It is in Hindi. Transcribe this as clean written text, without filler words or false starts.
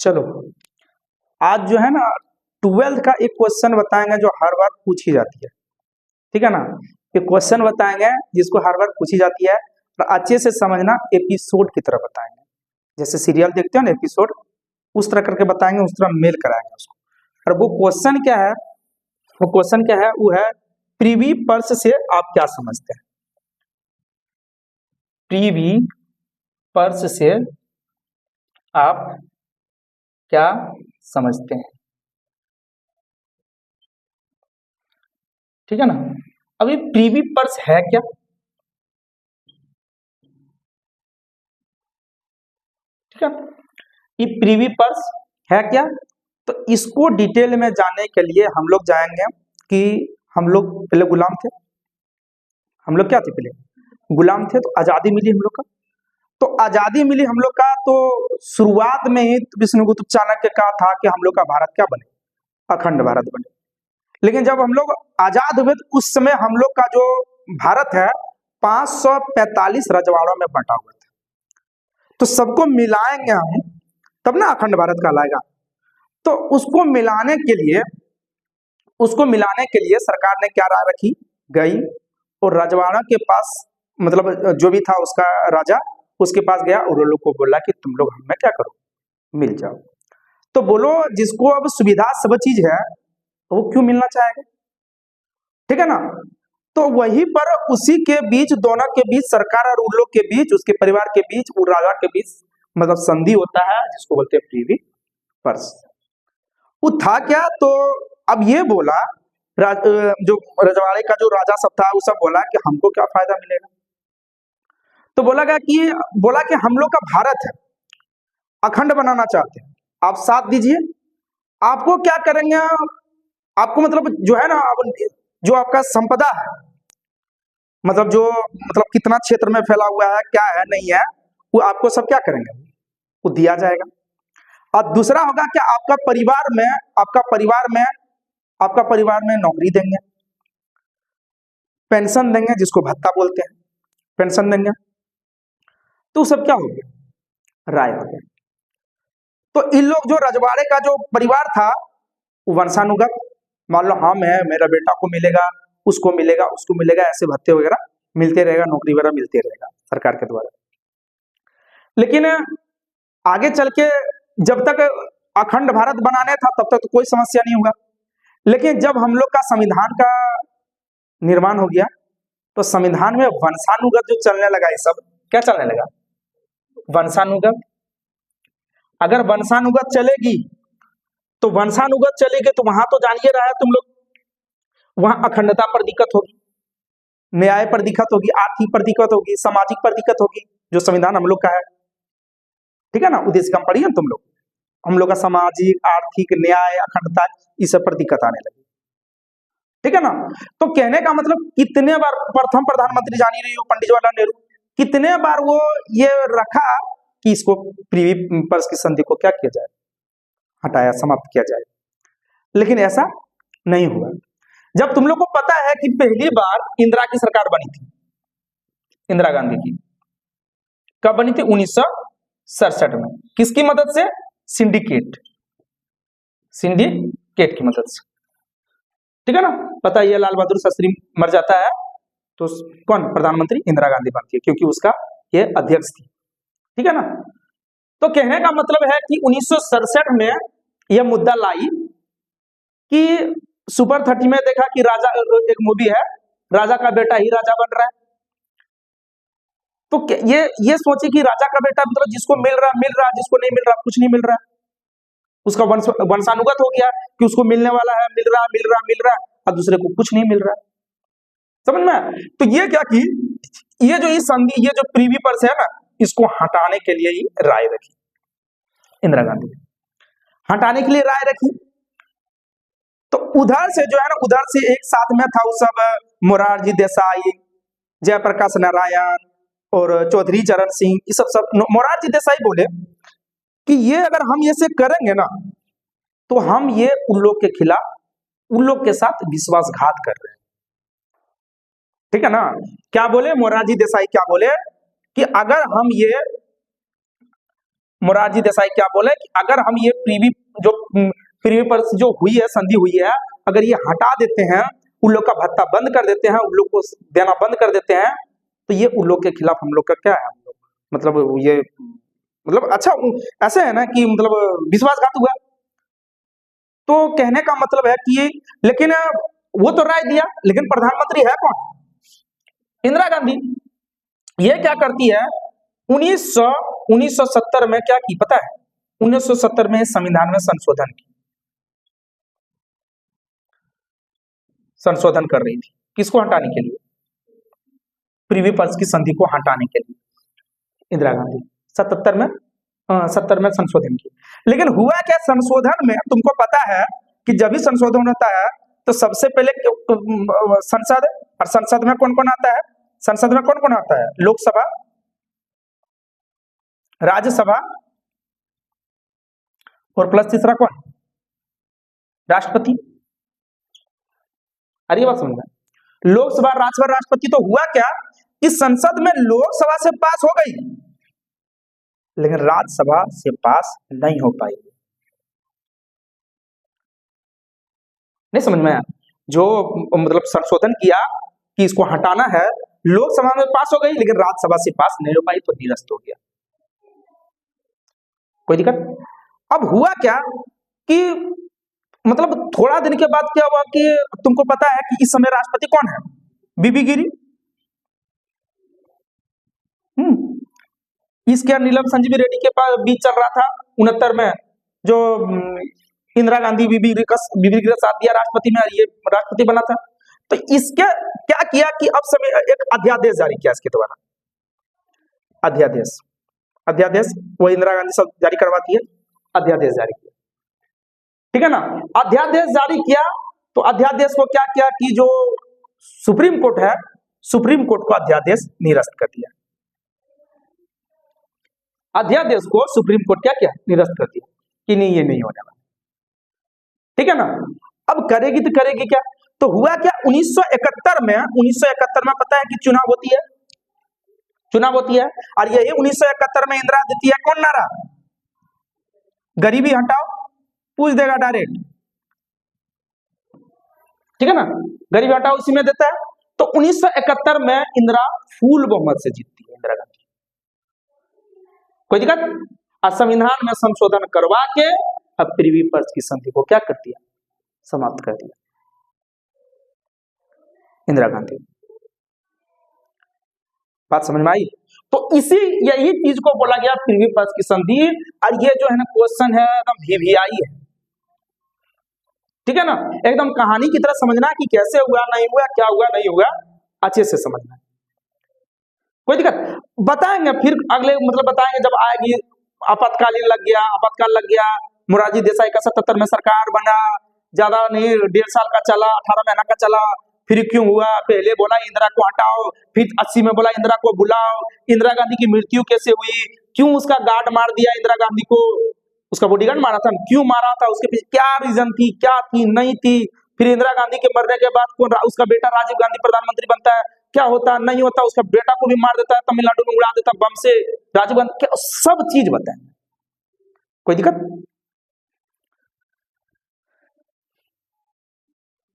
चलो आज जो है ना 12th का एक क्वेश्चन बताएंगे जो हर बार पूछी जाती है। ठीक है ना, एक क्वेश्चन बताएंगे जिसको हर बार पूछी जाती है और अच्छे से समझना, एपिसोड की तरह बताएंगे। जैसे सीरियल देखते हो ना एपिसोड, उस तरह करके बताएंगे, उस तरह मेल कराएंगे उसको। और वो क्वेश्चन क्या है, वो क्वेश्चन क्या है, वो है प्रीवी पर्स से आप क्या समझते हैं। प्रीवी पर्स से आप क्या समझते हैं। ठीक है ना। अभी प्रीवी पर्स है क्या। ठीक है, ये प्रीवी पर्स है क्या। तो इसको डिटेल में जानने के लिए हम लोग जाएंगे कि हम लोग पहले गुलाम थे। हम लोग क्या थे, पहले गुलाम थे, तो आजादी मिली हम लोग का। तो आजादी मिली हम लोग का, तो शुरुआत में ही विष्णुगुप्त चाणक्य का था कि हम लोग का भारत क्या बने, अखंड भारत बने। लेकिन जब हम लोग आजाद हुए तो उस समय हम लोग का जो भारत है 545 रजवाड़ों में बंटा हुआ था। तो सबको मिलाएंगे हम तब ना अखंड भारत कहलाएगा। तो उसको मिलाने के लिए सरकार ने क्या राय रखी, गई और रजवाड़ा के पास, मतलब जो भी था उसका राजा, उसके पास गया और लोग को बोला कि तुम लोग हमें क्या करो, मिल जाओ। तो बोलो जिसको अब सुविधा सब चीज है वो क्यों मिलना चाहेगा। ठीक है ना। तो वहीं पर उसी के बीच, दोनों के बीच, सरकार और उन लोग के बीच, उसके परिवार के बीच, उन राजा के बीच मतलब संधि होता है, जिसको बोलते हैं प्रीवी पर्स। वो था क्या, तो अब ये बोला जो रजवाड़े का जो राजा सब था वो सब बोला कि हमको क्या फायदा मिलेगा। तो बोला कि हम लोग का भारत है, अखंड बनाना चाहते हैं, आप साथ दीजिए। आपको क्या करेंगे, आपको मतलब जो है ना, जो आपका संपदा है, मतलब कितना क्षेत्र में फैला हुआ है, क्या है नहीं है, वो आपको सब क्या करेंगे, वो दिया जाएगा। और दूसरा होगा कि आपका परिवार में नौकरी देंगे, पेंशन देंगे, जिसको भत्ता बोलते हैं, पेंशन देंगे। तो सब क्या हो गया, राय हो गया। तो इन लोग जो रजवाड़े का जो परिवार था वो वंशानुगत, मान लो हम है, मेरा बेटा को मिलेगा, उसको मिलेगा, उसको मिलेगा, ऐसे भत्ते वगैरह मिलते रहेगा, नौकरी वगैरह मिलते रहेगा सरकार के द्वारा। लेकिन आगे चल के जब तक अखंड भारत बनाने था तब तक तो कोई समस्या नहीं हुआ। लेकिन जब हम लोग का संविधान का निर्माण हो गया तो संविधान में वंशानुगत जो चलने लगा, ये सब क्या चलने लगा, वंशानुगत। अगर वंशानुगत चलेगी तो वहां तो जानिए रहा है तुम लोग, वहां अखंडता पर दिक्कत होगी, न्याय पर दिक्कत होगी, आर्थिक पर दिक्कत होगी, सामाजिक पर दिक्कत होगी, जो संविधान हम लोग का है। ठीक है ना, उद्देश्य कम पढ़ी है तुम लोग, हम लोग का सामाजिक, आर्थिक, न्याय, अखंडता, इस सब पर दिक्कत आने लगी। ठीक है ना। तो कहने का मतलब कितने बार प्रथम प्रधानमंत्री जानी रही हो पंडित जवाहरलाल नेहरू, कितने बार वो ये रखा कि इसको प्रीवी पर्स की संधि को क्या किया जाए, हटाया, समाप्त किया जाए। लेकिन ऐसा नहीं हुआ। जब तुम लोग को पता है कि पहली बार इंदिरा की सरकार बनी थी, इंदिरा गांधी की, कब बनी थी, 1967 में। किसकी मदद से, सिंडिकेट की मदद से। ठीक है ना। पता है, लाल बहादुर शास्त्री मर जाता है तो कौन प्रधानमंत्री, इंदिरा गांधी बनती है, क्योंकि उसका ये अध्यक्ष थी। ठीक है ना। तो कहने का मतलब है कि 1967 में यह मुद्दा लाई कि सुपर 30 में देखा कि राजा, एक मूवी है, राजा का बेटा ही राजा बन रहा है। तो ये सोचे कि राजा का बेटा मतलब जिसको मिल रहा, जिसको नहीं मिल रहा कुछ नहीं मिल रहा, उसका वंशानुगत हो गया कि उसको मिलने वाला है, मिल रहा, और दूसरे को कुछ नहीं मिल रहा। समझ में। तो ये क्या कि ये जो संधि, ये जो प्रीवी पर्स है ना, इसको हटाने के लिए ही राय रखी इंदिरा गांधी ने, हटाने के लिए राय रखी। तो उधर से जो है ना, उधर से एक साथ में था वो सब, मोरारजी देसाई, जयप्रकाश नारायण और चौधरी चरण सिंह, ये सब मोरारजी देसाई बोले कि ये अगर हम ये से करेंगे ना तो हम ये उन लोग के खिलाफ, उन लोग के साथ विश्वासघात कर रहे हैं। ठीक है ना। क्या बोले मोरारजी देसाई, क्या बोले कि अगर हम ये मोरारजी देसाई क्या बोले कि अगर हम ये प्रीवी पर्स जो हुई है, संधि हुई है, अगर ये हटा देते हैं, उन लोग का भत्ता बंद कर देते हैं, उन लोग को देना बंद कर देते हैं, तो ये उन लोग के खिलाफ हम लोग का क्या है, हम लोग मतलब ये मतलब अच्छा ऐसे है ना कि मतलब विश्वासघात हुआ। तो कहने का मतलब है कि लेकिन वो तो राय दिया, लेकिन प्रधानमंत्री है कौन? इंदिरा गांधी। ये क्या करती है, 1970 में क्या की पता है? 1970 में संविधान में संशोधन कर रही थी। किसको हटाने के लिए? प्रीवी पर्स की संधि को हटाने के लिए इंदिरा गांधी 70 में संशोधन की। लेकिन हुआ क्या संशोधन में, तुमको पता है कि जब भी संशोधन होता है तो सबसे पहले संसद, और संसद में कौन कौन आता है? संसद में कौन कौन आता है? लोकसभा, राज्यसभा और प्लस तीसरा कौन? राष्ट्रपति। अरे बात समझ में, लोकसभा, राज्यसभा, राष्ट्रपति। तो हुआ क्या कि संसद में लोकसभा से पास हो गई, लेकिन राज्यसभा से पास नहीं हो पाई। नहीं समझ में आया? जो मतलब संशोधन किया कि इसको हटाना है, लोकसभा में पास हो गई, लेकिन राज्यसभा से पास नहीं हो पाई, तो निरस्त हो गया। कोई दिक्कत? अब हुआ क्या कि मतलब थोड़ा दिन के बाद क्या हुआ कि तुमको पता है कि इस समय राष्ट्रपति कौन है? बीबी गिरी। इसके नीलम संजीवी रेड्डी के पास बीच चल रहा था 69 में, जो इंदिरा गांधी बीबी गिरी के साथ दिया राष्ट्रपति में, ये राष्ट्रपति बना था। तो इसके क्या किया कि अब समय एक अध्यादेश जारी किया इसके द्वारा। अध्यादेश वो इंदिरा गांधी सब जारी करवाती है, अध्यादेश जारी किया, ठीक है ना? अध्यादेश जारी किया तो अध्यादेश को क्या किया कि जो सुप्रीम कोर्ट है, सुप्रीम कोर्ट को अध्यादेश निरस्त कर दिया। अध्यादेश को सुप्रीम कोर्ट क्या किया? निरस्त कर दिया कि नहीं, ये नहीं होने वाला, ठीक है ना? अब करेगी तो करेगी क्या? तो हुआ क्या 1971 में पता है कि चुनाव होती है, और यही 1971 में इंदिरा देती है कौन नारा? गरीबी हटाओ, पूछ देगा डायरेक्ट, ठीक है ना? गरीबी हटाओ इसी में देता है। तो 1971 में इंदिरा फुल बहुमत से जीतती है, इंदिरा गांधी। कोई दिक्कत? संविधान में संशोधन करवा के अब प्रीवी पर्स की संधि को क्या कर दिया? समाप्त कर दिया इंदिरा गांधी। बात समझ में आई? तो यही चीज को बोला गया प्रीवी पर्स की संधि। और ये जो है ना क्वेश्चन है एकदम VVI है, ठीक है ना? एकदम कहानी की तरह समझना कि कैसे हुआ, नहीं हुआ, क्या हुआ, नहीं हुआ, अच्छे से समझना। कोई दिक्कत? बताएंगे फिर अगले मतलब बताएंगे जब आएगी। आपातकालीन लग गया, मोरारजी देसाई का 77 में सरकार बना, ज्यादा नहीं 1.5 साल का चला, 18 महीना का चला, फिर क्यों हुआ? पहले बोला इंदिरा को हटाओ, फिर 80 में बोला इंदिरा को बुलाओ, इंदिरा गांधी की मृत्यु कैसे हुई, क्यों उसका गार्ड मार दिया इंदिरा गांधी को, उसका बॉडीगार्ड मारा था, क्यों मारा था, उसके पीछे क्या रीजन थी, क्या थी, नहीं थी। फिर इंदिरा गांधी के मरने के बाद कौन उसका बेटा राजीव गांधी प्रधानमंत्री बनता है, क्या होता नहीं होता, उसका बेटा को भी मार देता है, तमिलनाडु में उड़ा देता बम से, राजीव गांधी, क्या सब चीज बताएंगे। कोई दिक्कत?